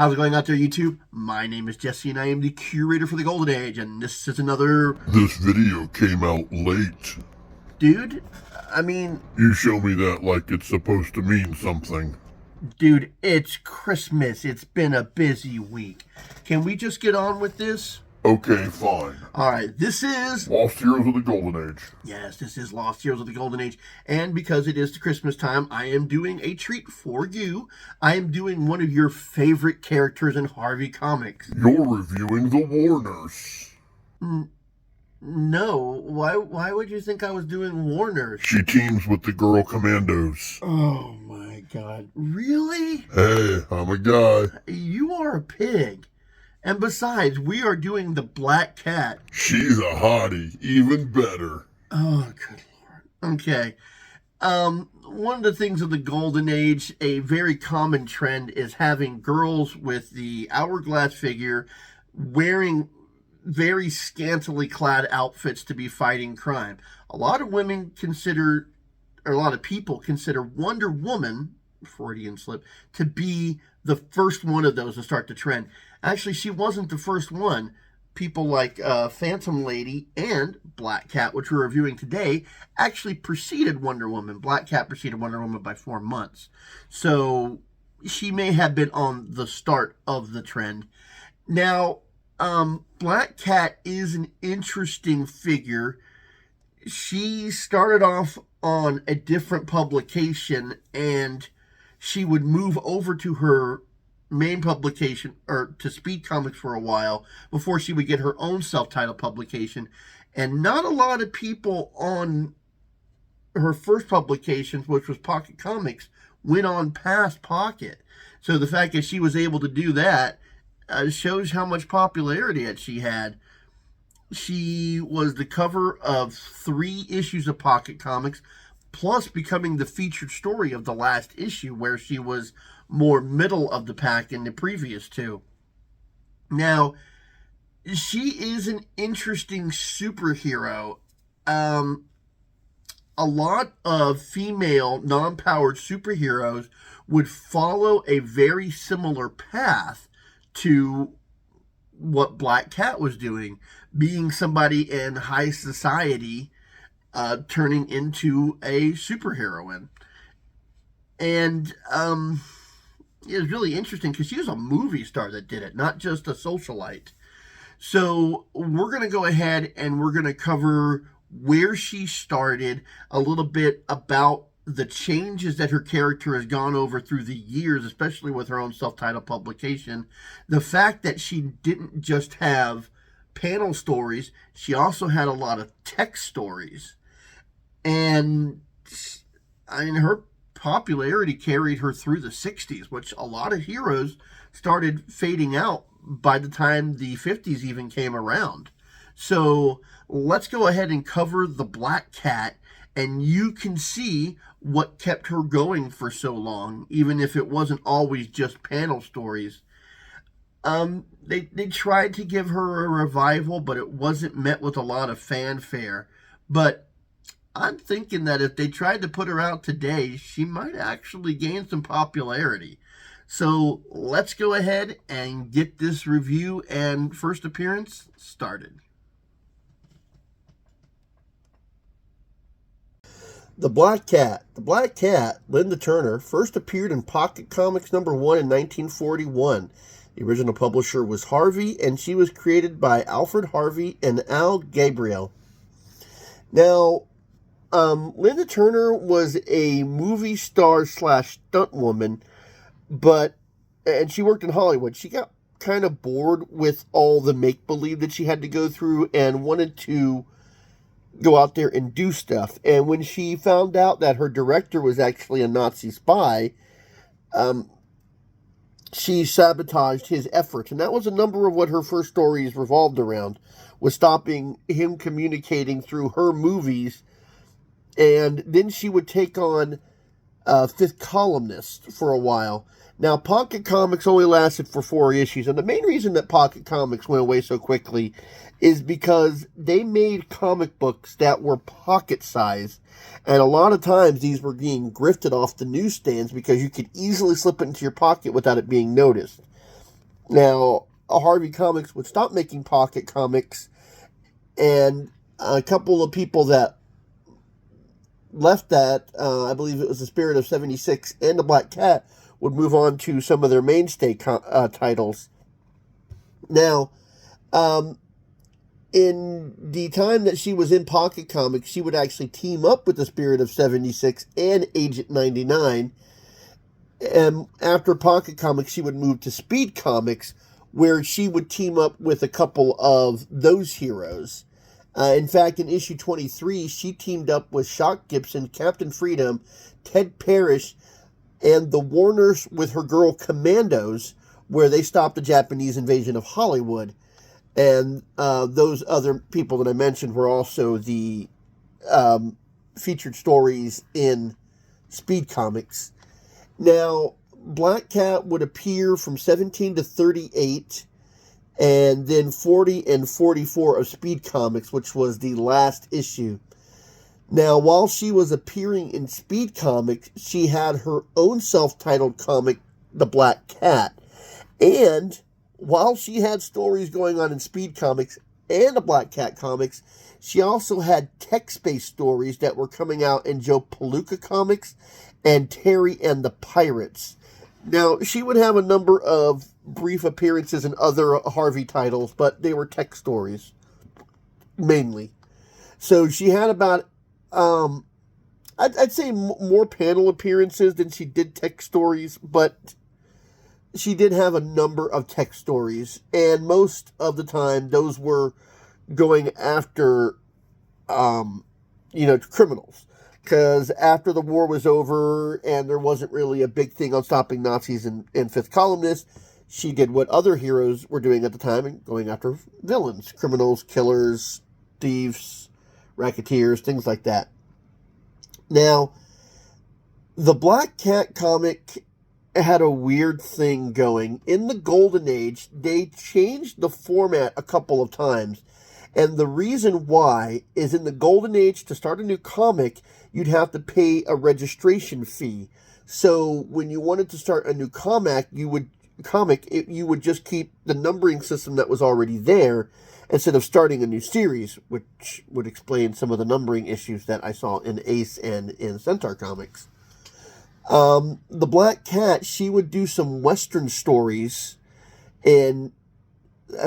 How's it going out there, YouTube? My name is Jesse, and I am the curator for the Golden Age, and this is another... This video came out late. Dude, I mean... You show me that like it's supposed to mean something. Dude, it's Christmas. It's been a busy week. Can we just get on with this? Okay, fine. Alright, this is... Lost Heroes of the Golden Age. Yes, this is Lost Heroes of the Golden Age. And because it is the Christmas time, I am doing a treat for you. I am doing one of your favorite characters in Harvey comics. You're reviewing the War Nurse. No, why would you think I was doing War Nurse? She teams with the Girl Commandos. Oh my god, really? Hey, I'm a guy. You are a pig. And besides, we are doing the Black Cat. She's a hottie, even better. Oh, good lord. Okay. One of the things of the Golden Age, a very common trend, is having girls with the hourglass figure wearing very scantily clad outfits to be fighting crime. A lot of women consider, or a lot of people consider Wonder Woman, Freudian slip, to be the first one of those to start the trend. Actually, she wasn't the first one. People like Phantom Lady and Black Cat, which we're reviewing today, actually preceded Wonder Woman. Black Cat preceded Wonder Woman by 4 months. So she may have been on the start of the trend. Now, Black Cat is an interesting figure. She started off on a different publication, and she would move over to her main publication, or to Speed Comics for a while, before she would get her own self-titled publication. And not a lot of people on her first publication, which was Pocket Comics, went on past Pocket. So the fact that she was able to do that shows how much popularity that she had. She was the cover of 3 issues of Pocket Comics, plus becoming the featured story of the last issue, where she was more middle of the pack in the previous 2. Now, she is an interesting superhero. A lot of female non-powered superheroes would follow a very similar path to what Black Cat was doing, being somebody in high society, turning into a superheroine. And it was really interesting because she was a movie star that did it, not just a socialite. So we're going to go ahead and we're going to cover where she started, a little bit about the changes that her character has gone over through the years, especially with her own self-titled publication. The fact that she didn't just have panel stories, she also had a lot of text stories. And I mean, her popularity carried her through the 60s, which a lot of heroes started fading out by the time the 50s even came around. So let's go ahead and cover the Black Cat, and you can see what kept her going for so long, even if it wasn't always just panel stories. They tried to give her a revival, but it wasn't met with a lot of fanfare. But I'm thinking that if they tried to put her out today, she might actually gain some popularity. So let's go ahead and get this review and first appearance started. The Black Cat. The Black Cat, Linda Turner, first appeared in Pocket Comics #1 in 1941. The original publisher was Harvey, and she was created by Alfred Harvey and Al Gabriel. Now, Linda Turner was a movie star / stunt woman, and she worked in Hollywood. She got kind of bored with all the make-believe that she had to go through and wanted to go out there and do stuff. And when she found out that her director was actually a Nazi spy, she sabotaged his efforts. And that was a number of what her first stories revolved around, was stopping him communicating through her movies. And then she would take on Fifth Columnist for a while. Now, Pocket Comics only lasted for 4 issues, and the main reason that Pocket Comics went away so quickly is because they made comic books that were pocket size, and a lot of times these were being grifted off the newsstands because you could easily slip it into your pocket without it being noticed. Now, Harvey Comics would stop making Pocket Comics, and a couple of people that left that, I believe it was the Spirit of 76 and the Black Cat, would move on to some of their mainstay titles. Now, in the time that she was in Pocket Comics, she would actually team up with the Spirit of 76 and Agent 99. And after Pocket Comics, she would move to Speed Comics, where she would team up with a couple of those heroes. In fact, in issue 23, she teamed up with Shock Gibson, Captain Freedom, Ted Parrish, and the Warners with her girl Commandos, where they stopped the Japanese invasion of Hollywood. And those other people that I mentioned were also the featured stories in Speed Comics. Now, Black Cat would appear from 17 to 38, and then 40 and 44 of Speed Comics, which was the last issue. Now, while she was appearing in Speed Comics, she had her own self-titled comic, The Black Cat. And while she had stories going on in Speed Comics and the Black Cat comics, she also had text-based stories that were coming out in Joe Palooka Comics and Terry and the Pirates. Now, she would have a number of brief appearances in other Harvey titles, but they were text stories, mainly. So she had about, I'd say more panel appearances than she did text stories, but she did have a number of text stories, and most of the time, those were going after, criminals. Because after the war was over and there wasn't really a big thing on stopping Nazis in Fifth Columnist, she did what other heroes were doing at the time and going after villains, criminals, killers, thieves, racketeers, things like that. Now, the Black Cat comic had a weird thing going. In the Golden Age, they changed the format a couple of times. And the reason why is in the Golden Age, to start a new comic, you'd have to pay a registration fee. So when you wanted to start a new comic, you would just keep the numbering system that was already there instead of starting a new series, which would explain some of the numbering issues that I saw in Ace and in Centaur Comics. The Black Cat, she would do some Western stories in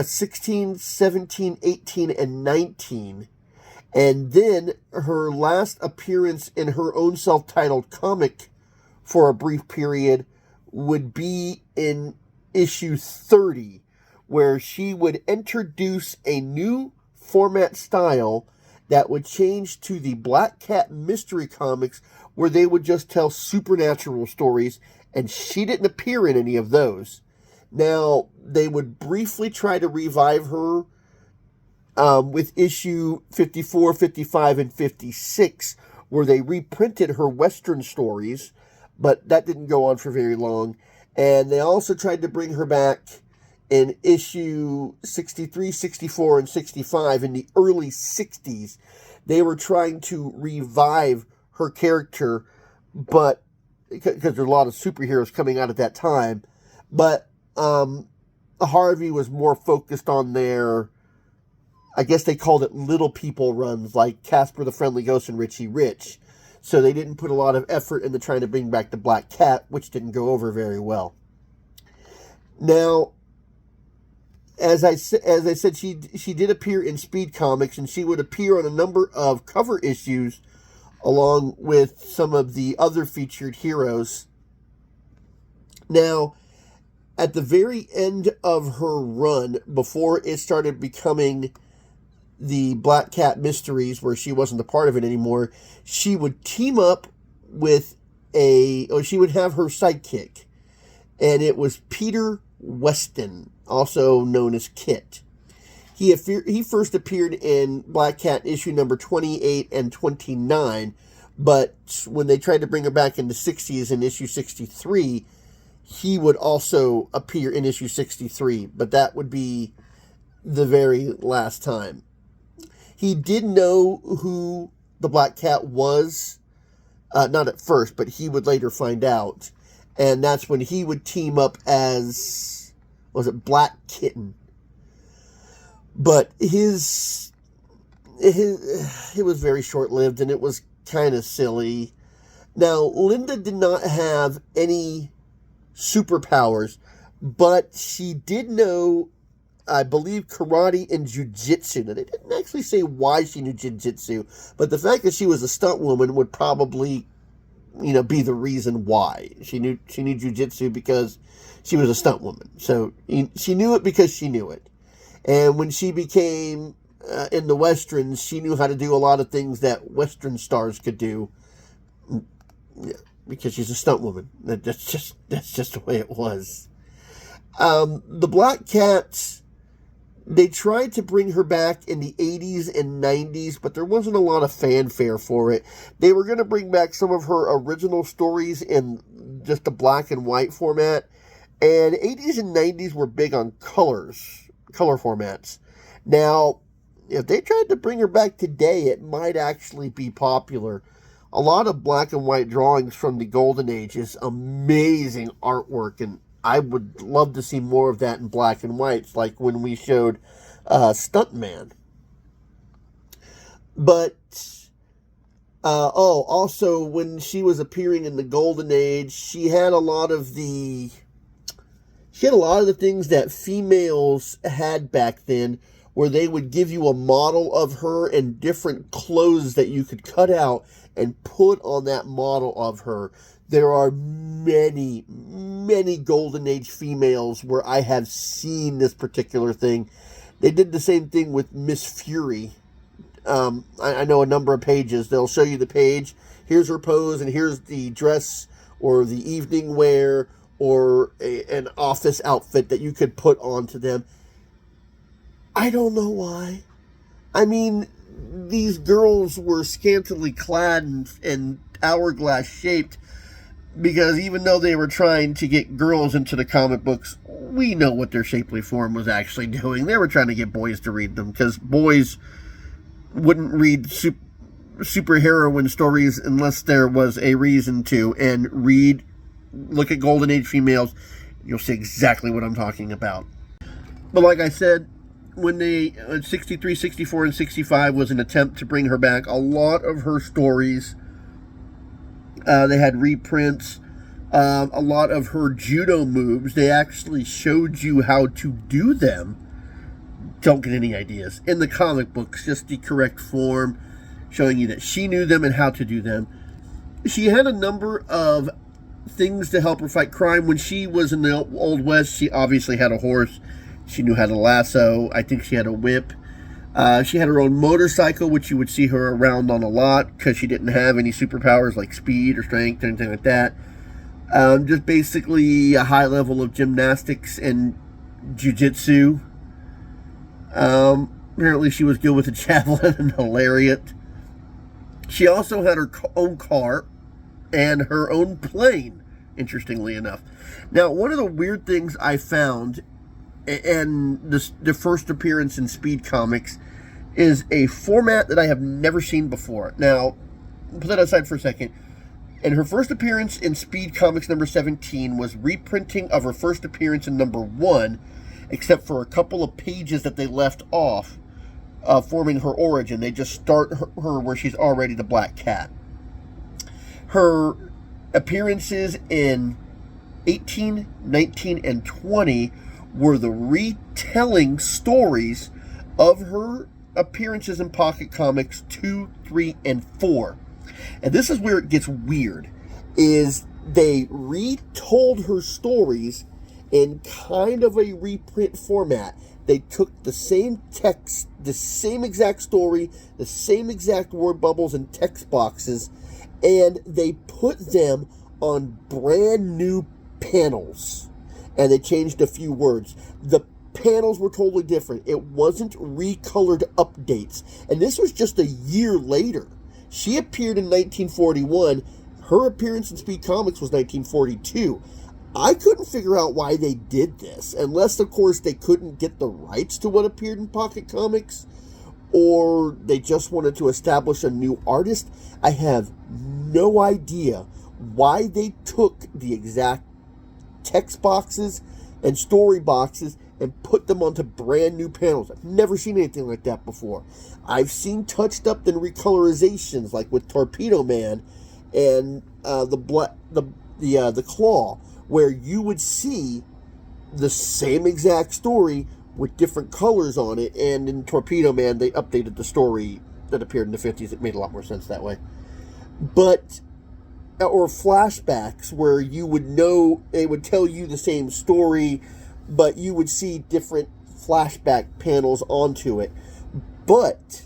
16, 17, 18, and 19. And then her last appearance in her own self-titled comic for a brief period would be in issue 30, where she would introduce a new format style that would change to the Black Cat mystery comics, where they would just tell supernatural stories, and she didn't appear in any of those. Now, they would briefly try to revive her with issue 54, 55, and 56, where they reprinted her Western stories, but that didn't go on for very long. And they also tried to bring her back in issue 63, 64, and 65 in the early 60s. They were trying to revive her character, but because there's a lot of superheroes coming out at that time, but Harvey was more focused on their, I guess they called it little people runs, like Casper the Friendly Ghost and Richie Rich. So they didn't put a lot of effort into trying to bring back the Black Cat, which didn't go over very well. Now, as I said, she did appear in Speed Comics, and she would appear on a number of cover issues along with some of the other featured heroes. Now, at the very end of her run, before it started becoming the Black Cat Mysteries, where she wasn't a part of it anymore, she would team up with she would have her sidekick, and it was Peter Weston, also known as Kit. He first appeared in Black Cat issue number 28 and 29, but when they tried to bring her back in the 60s in issue 63, he would also appear in issue 63, but that would be the very last time. He did know who the Black Cat was, not at first, but he would later find out, and that's when he would team up as was it Black Kitten? But it was very short-lived, and it was kind of silly. Now, Linda did not have any superpowers, but she did know, I believe, karate and jiu-jitsu. Now, they didn't actually say why she knew jiu-jitsu, but the fact that she was a stunt woman would probably, be the reason why. She knew jiu-jitsu because she was a stunt woman. So she knew it because she knew it. And when she became in the Westerns, she knew how to do a lot of things that Western stars could do. Yeah, because she's a stunt woman. That's just the way it was. The Black Cat, they tried to bring her back in the 80s and 90s, but there wasn't a lot of fanfare for it. They were going to bring back some of her original stories in just a black and white format, and 80s and 90s were big on color formats. Now, if they tried to bring her back today, it might actually be popular. A lot of black and white drawings from the Golden Age is amazing artwork, and I would love to see more of that in black and whites, like when we showed Stuntman. But, also when she was appearing in the Golden Age, she had a lot of the things that females had back then, where they would give you a model of her and different clothes that you could cut out and put on that model of her. There are many, many Golden Age females where I have seen this particular thing. They did the same thing with Miss Fury. I know a number of pages. They'll show you the page. Here's her pose, and here's the dress or the evening wear or an office outfit that you could put onto them. I don't know why. I mean, these girls were scantily clad and hourglass shaped, because even though they were trying to get girls into the comic books, we know what their shapely form was actually doing. They were trying to get boys to read them, because boys wouldn't read superheroine stories unless there was a reason to, and look at Golden Age females, you'll see exactly what I'm talking about. But like I said, when 63, 64, and 65 was an attempt to bring her back, a lot of her stories, they had reprints. A lot of her judo moves, they actually showed you how to do them. Don't get any ideas. In the comic books, just the correct form, showing you that she knew them and how to do them. She had a number of things to help her fight crime. When she was in the Old West, she obviously had a horse. She knew how to lasso. I think she had a whip. She had her own motorcycle, which you would see her around on a lot, because she didn't have any superpowers like speed or strength or anything like that. Just basically a high level of gymnastics and jiu-jitsu. Apparently she was good with a javelin and a lariat. She also had her own car and her own plane, interestingly enough. Now, one of the weird things I found, and the first appearance in Speed Comics, is a format that I have never seen before. Now, put that aside for a second. And her first appearance in Speed Comics number 17 was reprinting of her first appearance in number 1, except for a couple of pages that they left off, forming her origin. They just start her where she's already the Black Cat. Her appearances in 18, 19, and 20 were the retelling stories of her appearances in Pocket Comics 2, 3, and 4. And this is where it gets weird, is they retold her stories in kind of a reprint format. They took the same text, the same exact story, the same exact word bubbles and text boxes, and they put them on brand new panels. And they changed a few words. The panels were totally different. It wasn't recolored updates. And this was just a year later. She appeared in 1941. Her appearance in Speed Comics was 1942. I couldn't figure out why they did this, unless, of course, they couldn't get the rights to what appeared in Pocket Comics, or they just wanted to establish a new artist. I have no idea why they took the exact text boxes and story boxes and put them onto brand new panels. I've never seen anything like that before. I've seen touched up and recolorizations, like with Torpedo Man and the Claw, where you would see the same exact story with different colors on it. And in Torpedo Man, they updated the story that appeared in the 50s. It made a lot more sense that way. But or flashbacks where you would know they would tell you the same story, but you would see different flashback panels onto it. But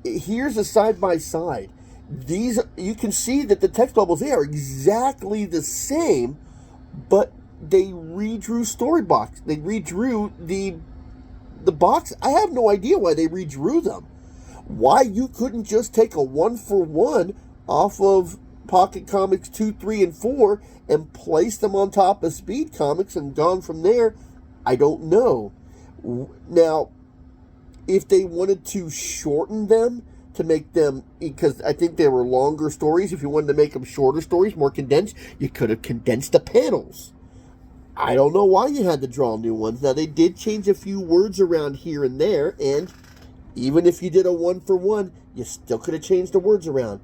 here's a side by side. These, you can see that the text bubbles, they are exactly the same, but they redrew story box. They redrew the box. I have no idea why they redrew them. Why you couldn't just take a 1-for-1 off of Pocket Comics 2, 3, and 4 and place them on top of Speed Comics and gone from there, I don't know. Now, if they wanted to shorten them to make them, because I think they were longer stories, if you wanted to make them shorter stories, more condensed, you could have condensed the panels. I don't know why you had to draw new ones. Now, they did change a few words around here and there, and even if you did a 1-for-1, you still could have changed the words around.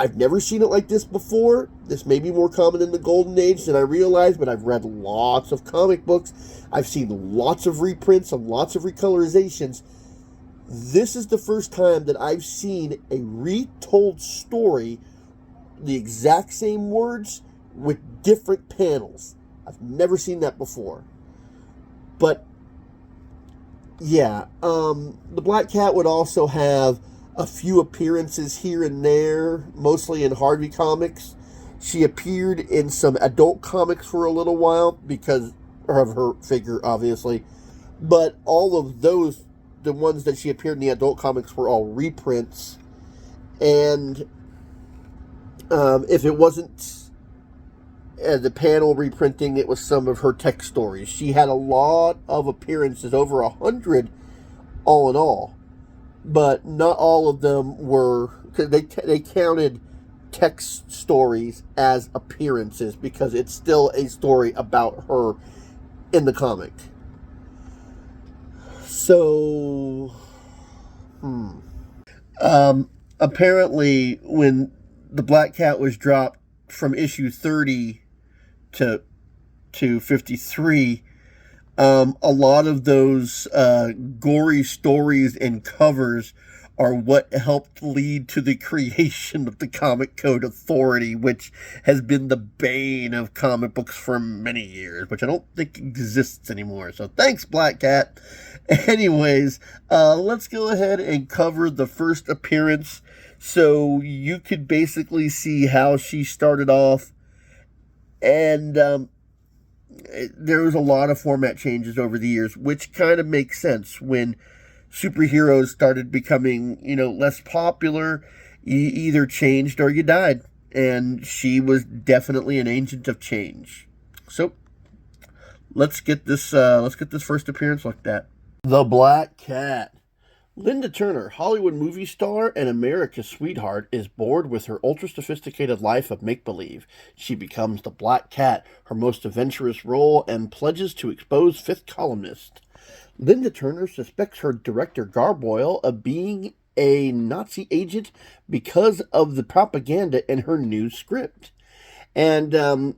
I've never seen it like this before. This may be more common in the Golden Age than I realized, but I've read lots of comic books. I've seen lots of reprints and lots of recolorizations. This is the first time that I've seen a retold story, the exact same words, with different panels. I've never seen that before. But, yeah, the Black Cat would also have a few appearances here and there, mostly in Harvey comics. She appeared in some adult comics for a little while because of her figure, obviously. But all of those, the ones that she appeared in the adult comics, were all reprints. And if it wasn't the panel reprinting, it was some of her text stories. She had a lot of appearances, over 100 all in all. But not all of them were, because they counted text stories as appearances because it's still a story about her in the comic. So, apparently when the Black Cat was dropped from issue 30 to 53, a lot of those gory stories and covers are what helped lead to the creation of the Comic Code Authority, which has been the bane of comic books for many years, which I don't think exists anymore. So thanks, Black Cat. Anyways, let's go ahead and cover the first appearance so you could basically see how she started off. And there was a lot of format changes over the years, which kind of makes sense. When superheroes started becoming, less popular, you either changed or you died. And she was definitely an agent of change. So let's get this first appearance looked at. The Black Cat. Linda Turner, Hollywood movie star and America's sweetheart, is bored with her ultra-sophisticated life of make-believe. She becomes the Black Cat, her most adventurous role, and pledges to expose fifth columnist. Linda Turner suspects her director Garboyle of being a Nazi agent because of the propaganda in her new script. And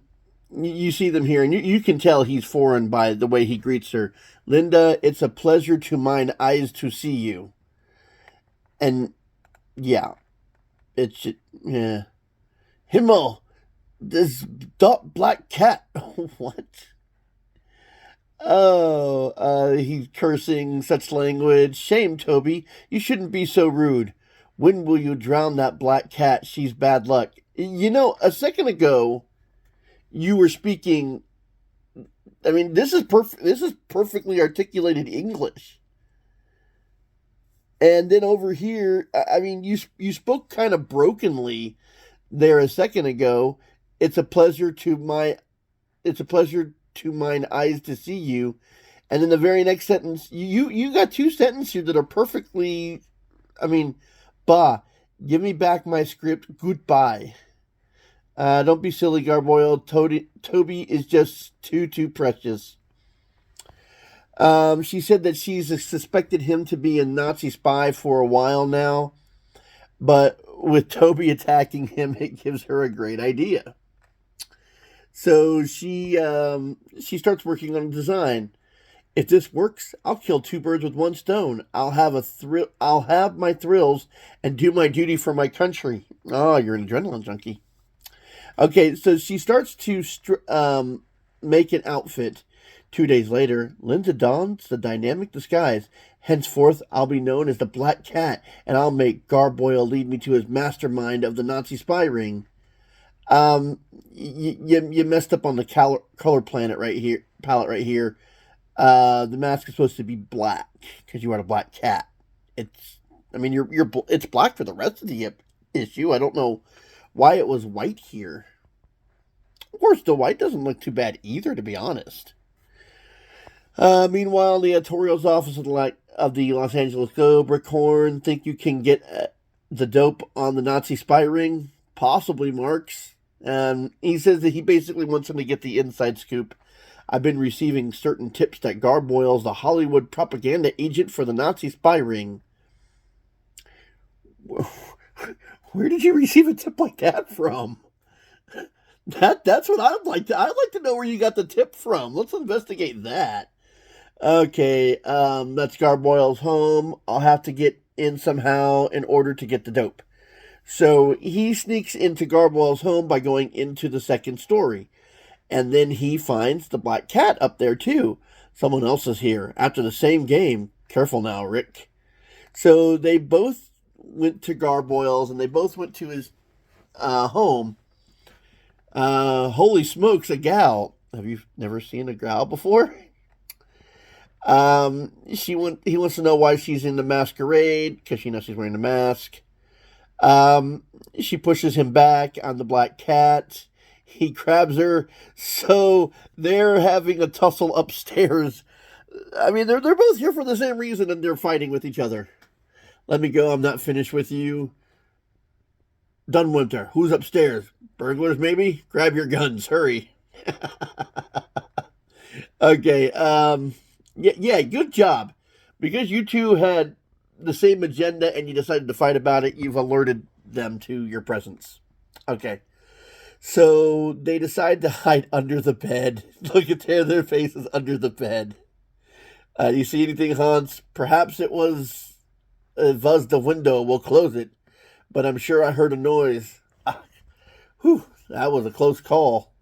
you see them here, and you can tell he's foreign by the way he greets her. Linda, it's a pleasure to mine eyes to see you. And, yeah. It's, yeah. Himmel, this Black Cat. What? Oh, he's cursing such language. Shame, Toby. You shouldn't be so rude. When will you drown that Black Cat? She's bad luck. A second ago, you were speaking, this is perfectly articulated English. And then over here, you spoke kind of brokenly there a second ago. It's a pleasure to mine eyes to see you. And then the very next sentence, you got two sentences here that are perfectly, give me back my script, goodbye. Don't be silly, Garboyle. Toby is just too precious. She said that she's suspected him to be a Nazi spy for a while now, but with Toby attacking him, it gives her a great idea. So she starts working on a design. If this works, I'll kill two birds with one stone. I'll have my thrills and do my duty for my country. Oh, you're an adrenaline junkie. Okay, so she starts to make an outfit. 2 days later, Linda dons the dynamic disguise. Henceforth, I'll be known as the Black Cat, and I'll make Garboyle lead me to his mastermind of the Nazi spy ring. You messed up on the color palette right here. The mask is supposed to be black because you are a black cat. It's black for the rest of the issue. I don't know why it was white here. Of course, the white doesn't look too bad either, to be honest. Meanwhile, the editorial's office of the Los Angeles Globe, Rick Horn, think you can get the dope on the Nazi spy ring? Possibly, Marks. He says that he basically wants him to get the inside scoop. I've been receiving certain tips that Garboyle's the Hollywood propaganda agent for the Nazi spy ring. Where did you receive a tip like that from? That's what I'd like to know where you got the tip from. Let's investigate that. Okay, that's Garboyle's home. I'll have to get in somehow in order to get the dope. So he sneaks into Garboyle's home by going into the second story. And then he finds the Black Cat up there too. Someone else is here after the same game. Careful now, Rick. So they both went to Garboyle's and they both went to his home. Holy smokes, a gal. Have you never seen a gal before? He wants to know why she's in the masquerade, because she knows she's wearing a mask. She pushes him back on the Black Cat. He grabs her, so they're having a tussle upstairs. I mean, they're both here for the same reason, and they're fighting with each other. Let me go, I'm not finished with you. Dunwinter, who's upstairs? Burglars, maybe? Grab your guns, hurry. Okay, yeah, good job. Because you two had the same agenda and you decided to fight about it, you've alerted them to your presence. Okay. So they decide to hide under the bed. Look at their faces under the bed. You see anything, Hans? Perhaps it was the window. We'll close it. But I'm sure I heard a noise. Whew, that was a close call.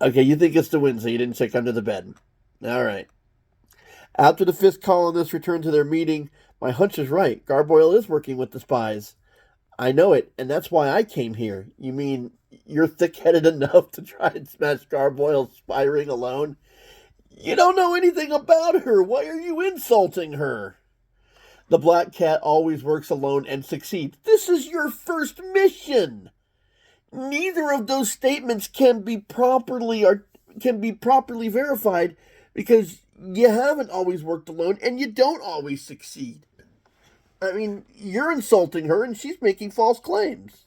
Okay, you think it's the wind, so you didn't check under the bed. All right. After the fifth colonists return to their meeting, my hunch is right. Garboyle is working with the spies. I know it, and that's why I came here. You mean you're thick-headed enough to try and smash Garboyle's spy ring alone? You don't know anything about her. Why are you insulting her? The Black Cat always works alone and succeeds. This is your first mission. Neither of those statements can be properly verified because you haven't always worked alone and you don't always succeed. I mean, you're insulting her and she's making false claims.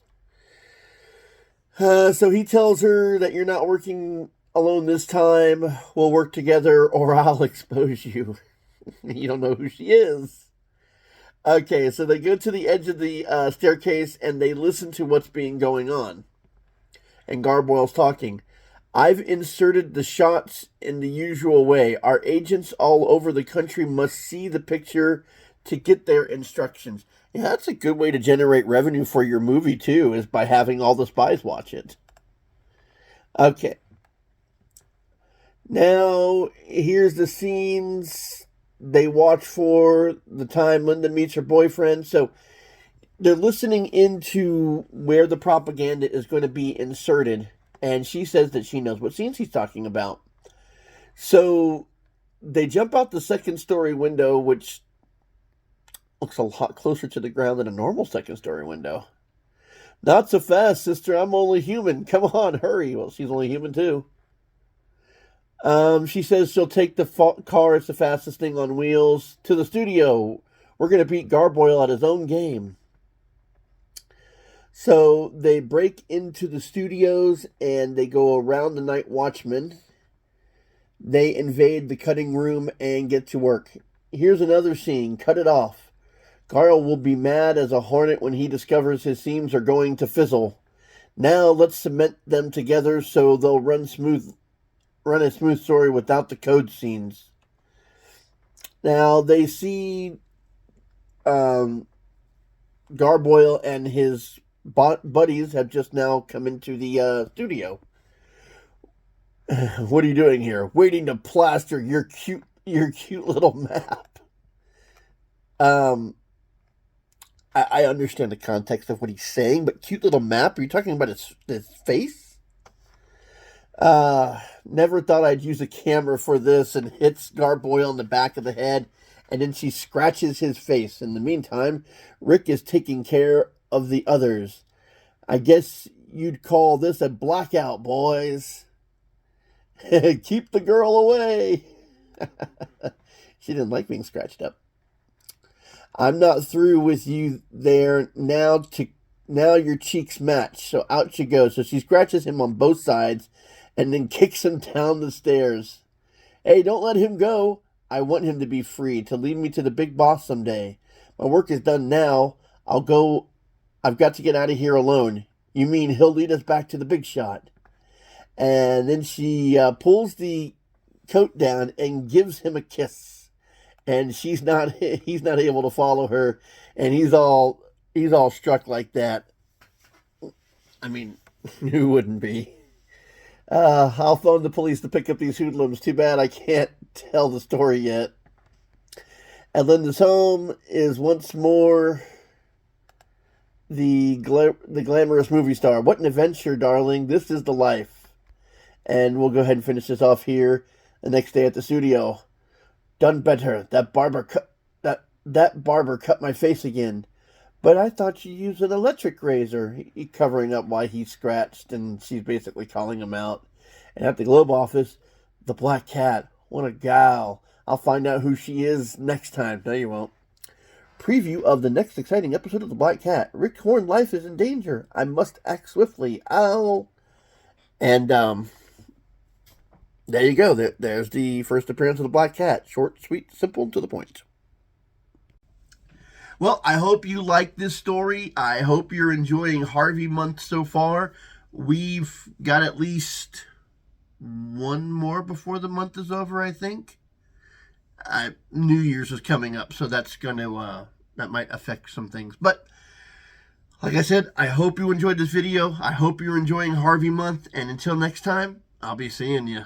So he tells her that you're not working alone this time. We'll work together or I'll expose you. You don't know who she is. Okay, so they go to the edge of the staircase and they listen to what's being going on. And Garboyle's talking. I've inserted the shots in the usual way. Our agents all over the country must see the picture to get their instructions. Yeah, that's a good way to generate revenue for your movie, too, is by having all the spies watch it. Okay. Now, here's the scenes they watch for the time Linda meets her boyfriend. So they're listening into where the propaganda is going to be inserted. And she says that she knows what scenes he's talking about. So they jump out the second story window, which looks a lot closer to the ground than a normal second story window. Not so fast, sister. I'm only human. Come on, hurry. Well, she's only human too. She says she'll take the car. It's the fastest thing on wheels to the studio. We're going to beat Garboyle at his own game. So they break into the studios and they go around the night watchman. They invade the cutting room and get to work. Here's another scene. Cut it off. Carl will be mad as a hornet when he discovers his seams are going to fizzle. Now let's cement them together so they'll run a smooth story without the code scenes. Now they see Garboyle and his buddies have just now come into the studio. What are you doing here? Waiting to plaster your cute little map. I understand the context of what he's saying, but cute little map? Are you talking about his face? Never thought I'd use a camera for this, and hits Garboyle on the back of the head, and then she scratches his face. In the meantime, Rick is taking care of the others. I guess you'd call this a blackout, boys. Keep the girl away. She didn't like being scratched up. I'm not through with you there. Now your cheeks match. So out she goes. So she scratches him on both sides and then kicks him down the stairs. Hey, don't let him go. I want him to be free, to lead me to the big boss someday. My work is done now. I'll go. I've got to get out of here alone. You mean he'll lead us back to the big shot? And then she pulls the coat down and gives him a kiss. And he's not able to follow her, and he's all struck like that. I mean, who wouldn't be? I'll phone the police to pick up these hoodlums. Too bad I can't tell the story yet. And Linda's home is once more the glamorous movie star. What an adventure, darling. This is the life. And we'll go ahead and finish this off here the next day at the studio. Done better. That barber cut my face again. But I thought you used an electric razor. He covering up why he scratched, and she's basically calling him out. And at the Globe office, the Black Cat. What a gal. I'll find out who she is next time. No, you won't. Preview of the next exciting episode of the Black Cat. Rick Horn's life is in danger. I must act swiftly. Ow. And, there you go. There's the first appearance of the Black Cat. Short, sweet, simple, to the point. Well, I hope you like this story. I hope you're enjoying Harvey month so far. We've got at least one more before the month is over, I think. New Year's is coming up, so that's going to, that might affect some things. But, like I said, I hope you enjoyed this video. I hope you're enjoying Harvey month. And until next time, I'll be seeing you.